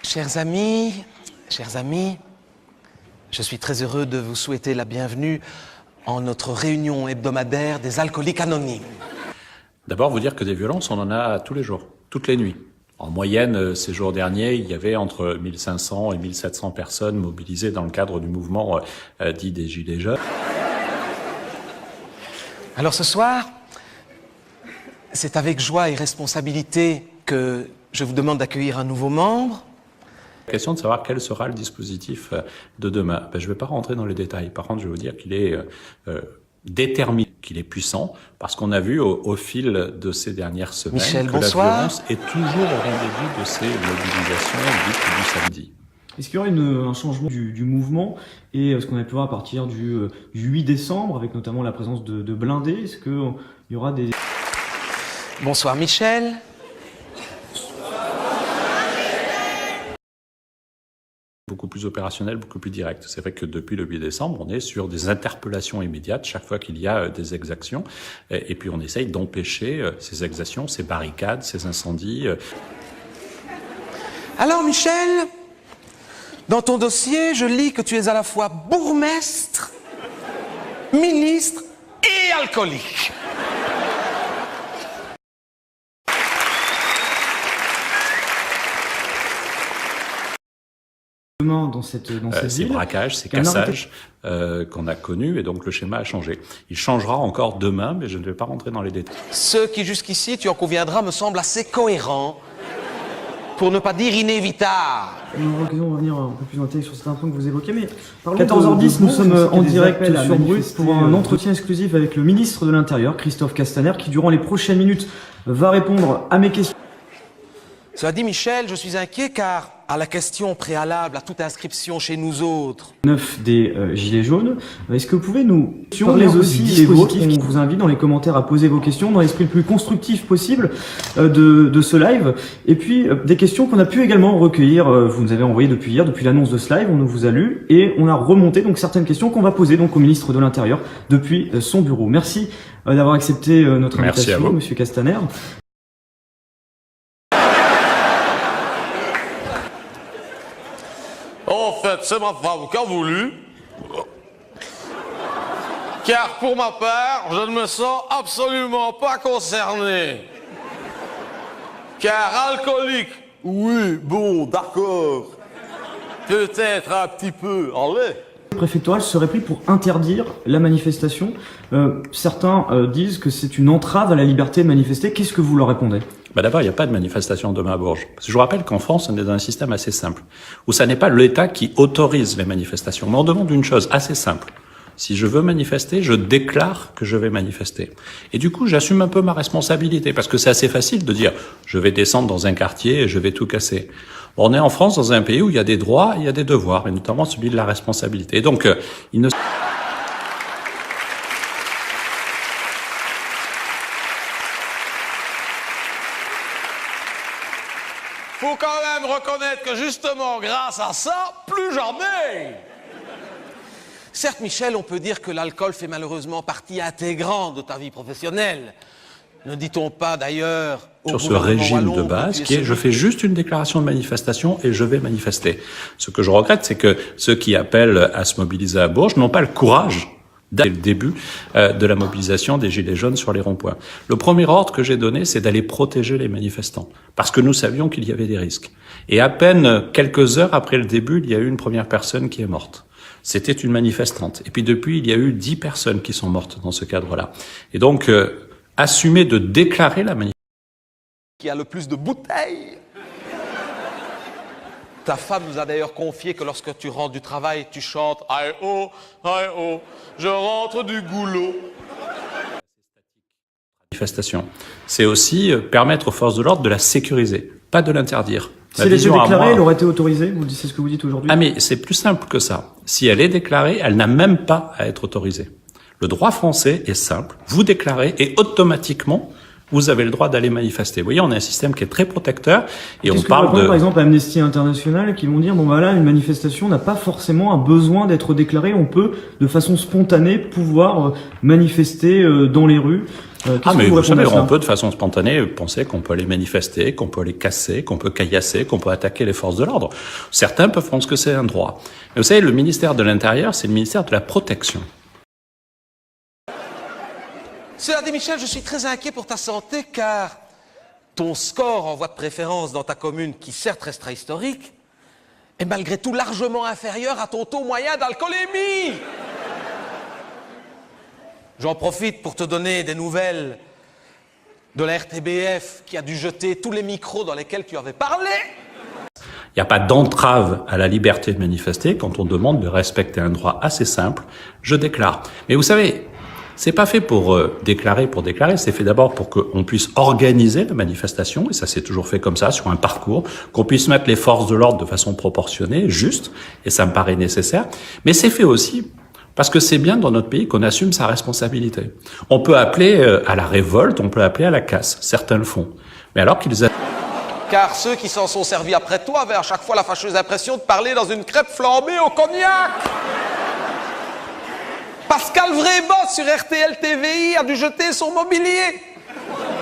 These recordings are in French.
Chers amis, je suis très heureux de vous souhaiter la bienvenue en notre réunion hebdomadaire des alcooliques anonymes. D'abord, vous dire que des violences, on en a tous les jours, toutes les nuits. En moyenne, ces jours derniers, il y avait entre 1500 et 1700 personnes mobilisées dans le cadre du mouvement dit des Gilets jaunes. Alors ce soir, c'est avec joie et responsabilité que je vous demande d'accueillir un nouveau membre. La question de savoir quel sera le dispositif de demain. Je ne vais pas rentrer dans les détails. Par contre, je vais vous dire qu'il est déterminé, qu'il est puissant, parce qu'on a vu au fil de ces dernières semaines Michel, que bonsoir. la violence est toujours au rendez-vous de ces mobilisations dites du samedi. Est-ce qu'il y aura un changement du mouvement et ce qu'on a pu voir à partir du 8 décembre, avec notamment la présence de blindés? Est-ce qu'il y aura des... Bonsoir Michel. Beaucoup plus opérationnel, beaucoup plus direct. C'est vrai que depuis le 8 décembre, on est sur des interpellations immédiates chaque fois qu'il y a des exactions. Et puis on essaye d'empêcher ces exactions, ces barricades, ces incendies. Alors Michel, dans ton dossier, je lis que tu es à la fois bourgmestre, ministre et alcoolique. Dans cette ces ville, braquages, ces cassages qu'on a connus, et donc le schéma a changé. Il changera encore demain, mais je ne vais pas rentrer dans les détails. Ce qui jusqu'ici, tu en conviendras, me semble assez cohérent, pour ne pas dire inévitable. On aura l'occasion de revenir un peu plus en détail sur certains points que vous évoquez, mais 14h10, nous sommes en direct sur Brut pour un entretien exclusif avec le ministre de l'Intérieur, Christophe Castaner, qui durant les prochaines minutes va répondre à mes questions. Cela dit, Michel, je suis inquiet car, à la question préalable à toute inscription chez nous autres, 9 des Gilets jaunes, est-ce que vous pouvez nous parler aussi les vôtres? On vous invite dans les commentaires à poser vos questions dans l'esprit le plus constructif possible de ce live. Et puis, des questions qu'on a pu également recueillir, vous nous avez envoyé depuis hier, depuis l'annonce de ce live, on vous a lu, et on a remonté donc certaines questions qu'on va poser donc au ministre de l'Intérieur depuis son bureau. Merci d'avoir accepté notre invitation, Monsieur Castaner. En fait, c'est ma femme qui a voulu. Car pour ma part, je ne me sens absolument pas concerné. Car alcoolique, oui, bon, d'accord. Peut-être un petit peu, allez. Le préfectoral serait pris pour interdire la manifestation. Certains disent que c'est une entrave à la liberté de manifester. Qu'est-ce que vous leur répondez? D'abord, il n'y a pas de manifestation demain à Bourges. Parce que je vous rappelle qu'en France, on est dans un système assez simple, où ça n'est pas l'État qui autorise les manifestations, mais on demande une chose assez simple. Si je veux manifester, je déclare que je vais manifester. Et du coup, j'assume un peu ma responsabilité, parce que c'est assez facile de dire « je vais descendre dans un quartier et je vais tout casser ». Bon, on est en France, dans un pays où il y a des droits et il y a des devoirs, et notamment celui de la responsabilité. Et donc, il ne... Faut quand même reconnaître que justement, grâce à ça, plus jamais. certes Michel, on peut dire que l'alcool fait malheureusement partie intégrante de ta vie professionnelle. Ne dit-on pas d'ailleurs sur ce régime de base qui est je fais juste une déclaration de manifestation et je vais manifester. Ce que je regrette, c'est que ceux qui appellent à se mobiliser à Bourges n'ont pas le courage dès le début de la mobilisation des Gilets jaunes sur les ronds-points. Le premier ordre que j'ai donné, c'est d'aller protéger les manifestants, parce que nous savions qu'il y avait des risques. Et à peine quelques heures après le début, il y a eu une première personne qui est morte. C'était une manifestante. Et puis depuis, il y a eu 10 personnes qui sont mortes dans ce cadre-là. Et donc, assumer de déclarer la manifestation. Qui a le plus de bouteilles. Ta femme nous a d'ailleurs confié que lorsque tu rentres du travail, tu chantes « Aïe oh, je rentre du goulot ». Manifestation. C'est aussi permettre aux forces de l'ordre de la sécuriser, pas de l'interdire. Si elle était déclarée, elle aurait été autorisée, c'est ce que vous dites aujourd'hui? Ah mais c'est plus simple que ça. Si elle est déclarée, elle n'a même pas à être autorisée. Le droit français est simple. Vous déclarez et automatiquement, vous avez le droit d'aller manifester. Vous voyez, on a un système qui est très protecteur et on parle de... Par exemple, Amnesty International qui vont dire, bon voilà, une manifestation n'a pas forcément un besoin d'être déclarée. On peut, de façon spontanée, pouvoir manifester dans les rues. Mais vous savez, on peut de façon spontanée penser qu'on peut aller manifester, qu'on peut aller casser, qu'on peut caillasser, qu'on peut attaquer les forces de l'ordre. Certains peuvent penser que c'est un droit. Mais vous savez, le ministère de l'Intérieur, c'est le ministère de la protection. Cela dit, Michel, je suis très inquiet pour ta santé car ton score en voie de préférence dans ta commune, qui certes restera historique, est malgré tout largement inférieur à ton taux moyen d'alcoolémie. J'en profite pour te donner des nouvelles de la RTBF qui a dû jeter tous les micros dans lesquels tu avais parlé. Il n'y a pas d'entrave à la liberté de manifester quand on demande de respecter un droit assez simple. Je déclare. Mais vous savez, c'est pas fait pour déclarer, c'est fait d'abord pour qu'on puisse organiser la manifestation, et ça s'est toujours fait comme ça, sur un parcours, qu'on puisse mettre les forces de l'ordre de façon proportionnée, juste, et ça me paraît nécessaire, mais c'est fait aussi parce que c'est bien dans notre pays qu'on assume sa responsabilité. On peut appeler à la révolte, on peut appeler à la casse, certains le font, mais alors qu'ils... Car ceux qui s'en sont servis après toi avaient à chaque fois la fâcheuse impression de parler dans une crêpe flambée au cognac. Pascal Vrébot sur RTL TVI a dû jeter son mobilier.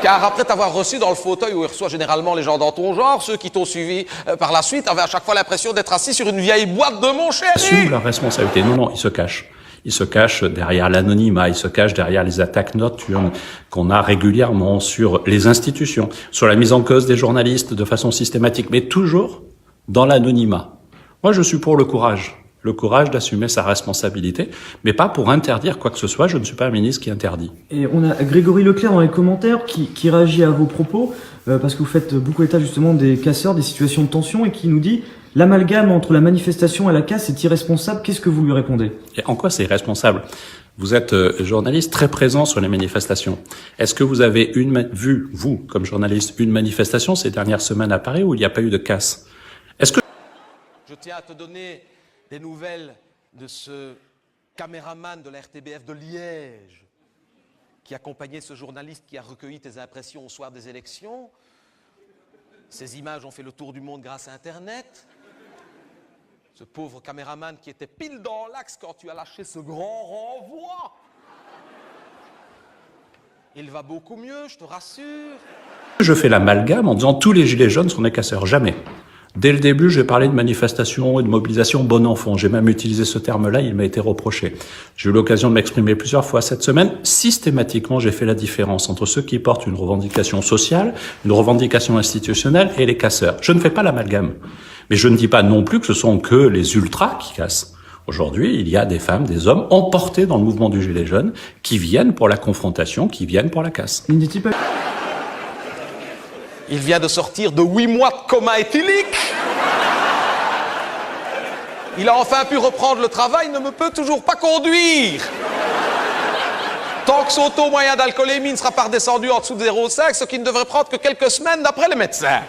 Car après t'avoir reçu dans le fauteuil où il reçoit généralement les gens dans ton genre, ceux qui t'ont suivi par la suite avaient à chaque fois l'impression d'être assis sur une vieille boîte de mon chéri. Assume la responsabilité. Non, ils se cachent. Ils se cachent derrière l'anonymat, ils se cachent derrière les attaques nocturnes qu'on a régulièrement sur les institutions, sur la mise en cause des journalistes de façon systématique, mais toujours dans l'anonymat. Moi, je suis pour le courage d'assumer sa responsabilité, mais pas pour interdire quoi que ce soit. Je ne suis pas un ministre qui interdit. Et on a Grégory Leclerc dans les commentaires qui réagit à vos propos, parce que vous faites beaucoup état justement des casseurs, des situations de tension, et qui nous dit « L'amalgame entre la manifestation et la casse est irresponsable ». Qu'est-ce que vous lui répondez? Et en quoi c'est irresponsable? Vous êtes journaliste très présent sur les manifestations. Est-ce que vous avez vu, vous, comme journaliste, une manifestation ces dernières semaines à Paris où il n'y a pas eu de casse? Est-ce que... Je tiens à te donner des nouvelles de ce caméraman de la RTBF de Liège qui accompagnait ce journaliste qui a recueilli tes impressions au soir des élections. Ces images ont fait le tour du monde grâce à Internet. Ce pauvre caméraman qui était pile dans l'axe quand tu as lâché ce grand renvoi. Il va beaucoup mieux, je te rassure. Je fais l'amalgame en disant tous les gilets jaunes sont des casseurs. Jamais. Dès le début, j'ai parlé de manifestation et de mobilisation bon enfant. J'ai même utilisé ce terme-là, il m'a été reproché. J'ai eu l'occasion de m'exprimer plusieurs fois cette semaine. Systématiquement, j'ai fait la différence entre ceux qui portent une revendication sociale, une revendication institutionnelle et les casseurs. Je ne fais pas l'amalgame. Mais je ne dis pas non plus que ce sont que les ultras qui cassent. Aujourd'hui, il y a des femmes, des hommes emportés dans le mouvement du gilet jaune qui viennent pour la confrontation, qui viennent pour la casse. Il vient de sortir de 8 mois de coma éthylique. Il a enfin pu reprendre le travail, ne me peut toujours pas conduire. Tant que son taux moyen d'alcoolémie ne sera pas redescendu en dessous de 0,5, ce qui ne devrait prendre que quelques semaines d'après les médecins.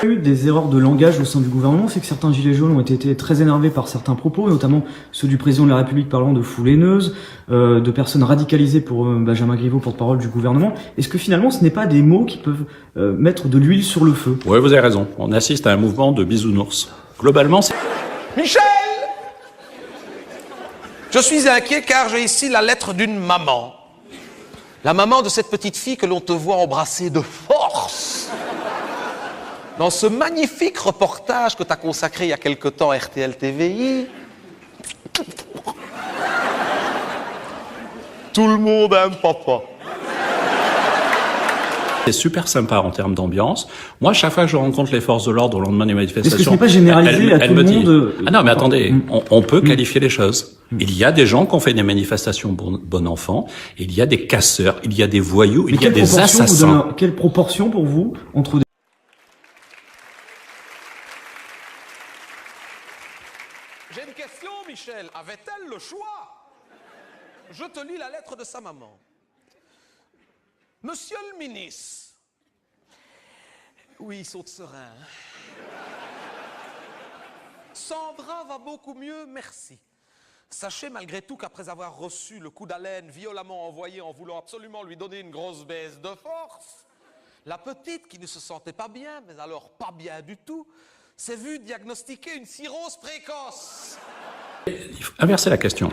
Il y a eu des erreurs de langage au sein du gouvernement, c'est que certains gilets jaunes ont été très énervés par certains propos, notamment ceux du président de la République parlant de foule haineuse, de personnes radicalisées pour Benjamin Griveaux, porte-parole du gouvernement. Est-ce que finalement ce n'est pas des mots qui peuvent mettre de l'huile sur le feu? Oui, vous avez raison. On assiste à un mouvement de bisounours. Globalement, c'est... Michel! Je suis inquiet car j'ai ici la lettre d'une maman. La maman de cette petite fille que l'on te voit embrasser de force. Dans ce magnifique reportage que tu as consacré il y a quelque temps à RTL TVI. Tout le monde aime papa. C'est super sympa en termes d'ambiance. Moi, chaque fois que je rencontre les forces de l'ordre au lendemain des manifestations... Est-ce que ce n'est pas généralisé à tout le monde? Ah non, mais attendez, on peut qualifier les choses. Il y a des gens qui ont fait des manifestations bon enfant, il y a des casseurs, il y a des voyous, il y a des assassins. Quelle proportion pour vous entre... J'ai une question, Michel. Avait-elle le choix? Je te lis la lettre de sa maman. Monsieur le ministre. Oui, il saute serein. Sandra va beaucoup mieux, merci. Sachez malgré tout qu'après avoir reçu le coup d'haleine violemment envoyé en voulant absolument lui donner une grosse baisse de force, la petite, qui ne se sentait pas bien, mais alors pas bien du tout, s'est vue diagnostiquer une cirrhose précoce. Il faut inverser la question.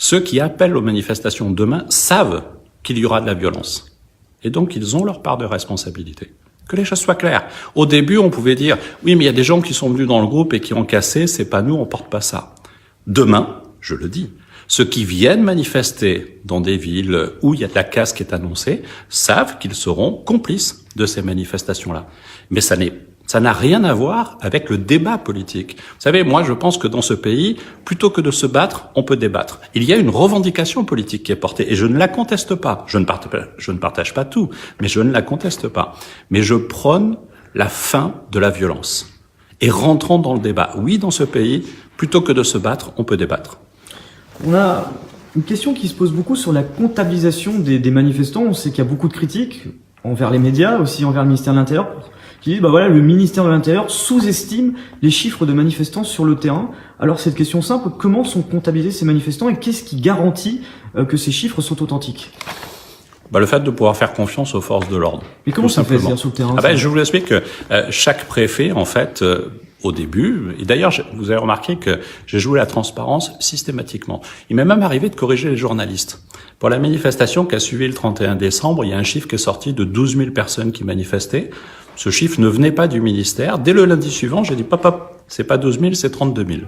Ceux qui appellent aux manifestations demain savent qu'il y aura de la violence. Et donc, ils ont leur part de responsabilité. Que les choses soient claires. Au début, on pouvait dire, oui, mais il y a des gens qui sont venus dans le groupe et qui ont cassé, c'est pas nous, on porte pas ça. Demain, je le dis, ceux qui viennent manifester dans des villes où il y a de la casse qui est annoncée savent qu'ils seront complices de ces manifestations-là. Mais ça n'a rien à voir avec le débat politique. Vous savez, moi, je pense que dans ce pays, plutôt que de se battre, on peut débattre. Il y a une revendication politique qui est portée, et je ne la conteste pas. Je ne partage pas tout, mais je ne la conteste pas. Mais je prône la fin de la violence. Et rentrons dans le débat. Oui, dans ce pays, plutôt que de se battre, on peut débattre. On a une question qui se pose beaucoup sur la comptabilisation des manifestants. On sait qu'il y a beaucoup de critiques envers les médias, aussi envers le ministère de l'Intérieur, qui disent, le ministère de l'Intérieur sous-estime les chiffres de manifestants sur le terrain. Alors cette question simple, comment sont comptabilisés ces manifestants et qu'est-ce qui garantit que ces chiffres sont authentiques? Le fait de pouvoir faire confiance aux forces de l'ordre. Mais comment ça fait sur le terrain? Je vous explique que chaque préfet, en fait, au début, et d'ailleurs, vous avez remarqué que j'ai joué la transparence systématiquement. Il m'est même arrivé de corriger les journalistes. Pour la manifestation qui a suivi le 31 décembre, il y a un chiffre qui est sorti de 12 000 personnes qui manifestaient. Ce chiffre ne venait pas du ministère. Dès le lundi suivant, j'ai dit, c'est pas 12 000, c'est 32 000.